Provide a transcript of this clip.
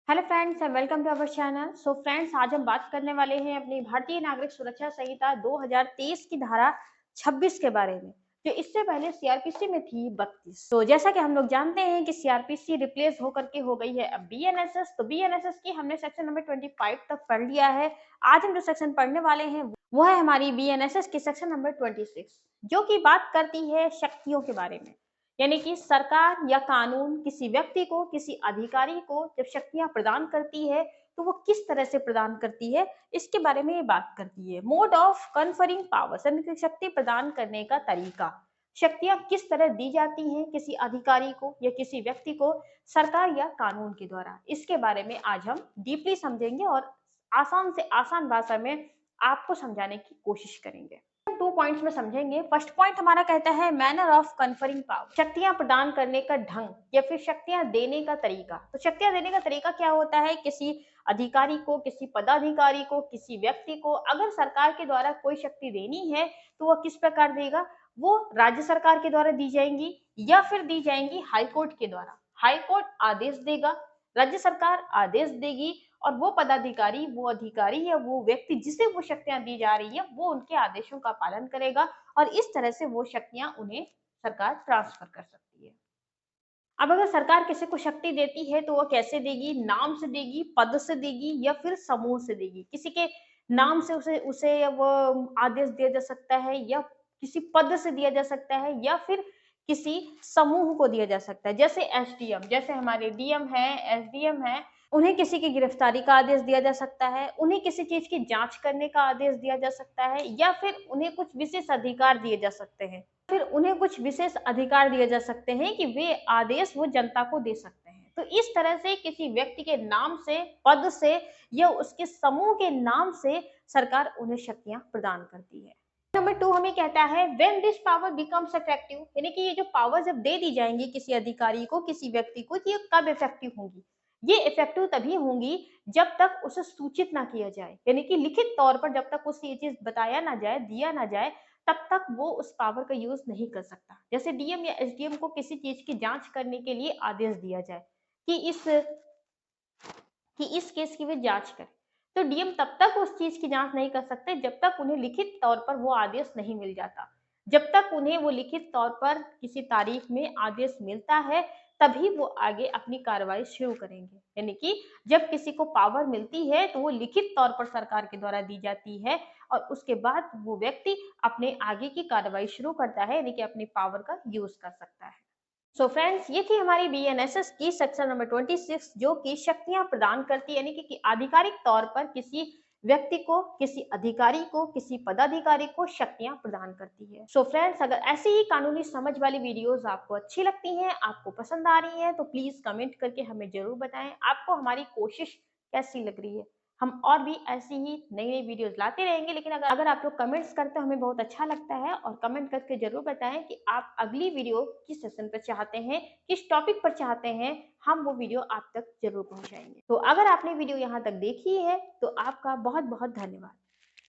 Hello friends and welcome to our channel. So friends, आज हम बात करने वाले हैं अपनी भारतीय नागरिक सुरक्षा संहिता 2023 की धारा 26 के बारे में, जो इससे पहले सीआरपीसी में थी 32। तो जैसा कि हम लोग जानते हैं कि सीआरपीसी रिप्लेस होकर के हो गई है अब बीएनएसएस। तो बीएनएसएस की हमने सेक्शन नंबर 25 तक पढ़ लिया है। आज हम जो सेक्शन पढ़ने वाले हैं वो है हमारी बीएनएसएस की सेक्शन नंबर 26, जो कि बात करती है शक्तियों के बारे में। यानी कि सरकार या कानून किसी व्यक्ति को, किसी अधिकारी को जब शक्तियां प्रदान करती है तो वो किस तरह से प्रदान करती है, इसके बारे में ये बात करती है। मोड ऑफ कन्फरिंग पावर्स, यानी कि शक्ति प्रदान करने का तरीका। शक्तियां किस तरह दी जाती हैं किसी अधिकारी को या किसी व्यक्ति को सरकार या कानून के द्वारा, इसके बारे में आज हम डीपली समझेंगे और आसान से आसान भाषा में आपको समझाने की कोशिश करेंगे। 2 पॉइंट्स में समझेंगे। फर्स्ट पॉइंट हमारा कहता है मैनर ऑफ कन्फरिंग पावर, शक्तियां प्रदान करने का ढंग या फिर शक्तियां देने का तरीका। तो शक्तियां देने का तरीका क्या होता है? किसी अधिकारी को, किसी पदाधिकारी को, किसी व्यक्ति को अगर सरकार के द्वारा कोई शक्ति देनी है तो वह किस प्रकार देगा? वो राज्य सरकार के द्वारा दी जाएंगी या फिर दी जाएंगी हाई कोर्ट के द्वारा। हाई कोर्ट आदेश देगा, राज्य सरकार आदेश देगी और वो पदाधिकारी, वो अधिकारी या वो व्यक्ति जिसे वो शक्तियां दी जा रही है वो उनके आदेशों का पालन करेगा और इस तरह से वो शक्तियां उन्हें सरकार ट्रांसफर कर सकती है। अब अगर सरकार किसी को शक्ति देती है तो वो कैसे देगी? नाम से देगी, पद से देगी या फिर समूह से देगी। किसी के नाम से उसे उसे वो आदेश दिया जा सकता है या किसी पद से दिया जा सकता है या फिर किसी समूह को दिया जा सकता है। जैसे एसडीएम, जैसे हमारे डीएम है, एसडीएम है, उन्हें किसी की गिरफ्तारी का आदेश दिया जा सकता है, उन्हें किसी चीज की जांच करने का आदेश दिया जा सकता है या फिर उन्हें कुछ विशेष अधिकार दिए जा सकते हैं। फिर उन्हें कुछ विशेष अधिकार दिए जा सकते हैं कि वे आदेश वो जनता को दे सकते हैं। तो इस तरह से किसी व्यक्ति के नाम से, पद से या उसके समूह के नाम से सरकार उन्हें शक्तियां प्रदान करती है। नंबर 2 हमें कहता है when this power becomes effective, यानी कि ये जो पावर जब दे दी जाएंगी किसी अधिकारी को, किसी व्यक्ति को, ये कब इफेक्टिव होंगी? ये इफेक्टिव तभी होंगी जब तक उसे सूचित ना किया जाए, यानी कि लिखित तौर पर जब तक उसे ये चीज बताया ना जाए, दिया ना जाए, तब तक वो उस पावर का यूज नहीं कर सकता। जैसे डीएम या एसडीएम को किसी चीज की जांच करने के लिए आदेश दिया जाए कि इस केस की वे जांच करें, तो डीएम तब तक उस चीज की जांच नहीं कर सकते जब तक उन्हें लिखित तौर पर वो आदेश नहीं मिल जाता। जब तक उन्हें वो लिखित तौर पर किसी तारीख में आदेश मिलता है तभी वो आगे अपनी कार्रवाई शुरू करेंगे। यानी कि जब किसी को पावर मिलती है तो वो लिखित तौर पर सरकार के द्वारा दी जाती है और उसके बाद वो व्यक्ति अपने आगे की कार्रवाई शुरू करता है, यानी कि अपनी पावर का यूज कर सकता है। सो फ्रेंड्स, ये थी हमारी बीएनएसएस की सेक्शन नंबर 26, जो कि शक्तियां प्रदान करती है, यानी कि आधिकारिक तौर पर किसी व्यक्ति को, किसी अधिकारी को, किसी पदाधिकारी को शक्तियां प्रदान करती है। सो फ्रेंड्स, अगर ऐसी ही कानूनी समझ वाली वीडियोस आपको अच्छी लगती हैं, आपको पसंद आ रही हैं, तो प्लीज कमेंट करके हमें जरूर बताएं आपको हमारी कोशिश कैसी लग रही है। हम और भी ऐसी ही नई नई वीडियोस लाते रहेंगे, लेकिन अगर अगर आप लोग कमेंट्स करते हो हमें बहुत अच्छा लगता है और कमेंट करके जरूर बताएं कि आप अगली वीडियो किस सेशन पर चाहते हैं, किस टॉपिक पर चाहते हैं, हम वो वीडियो आप तक जरूर पहुंचाएंगे। तो अगर आपने वीडियो यहाँ तक देखी है तो आपका बहुत बहुत धन्यवाद।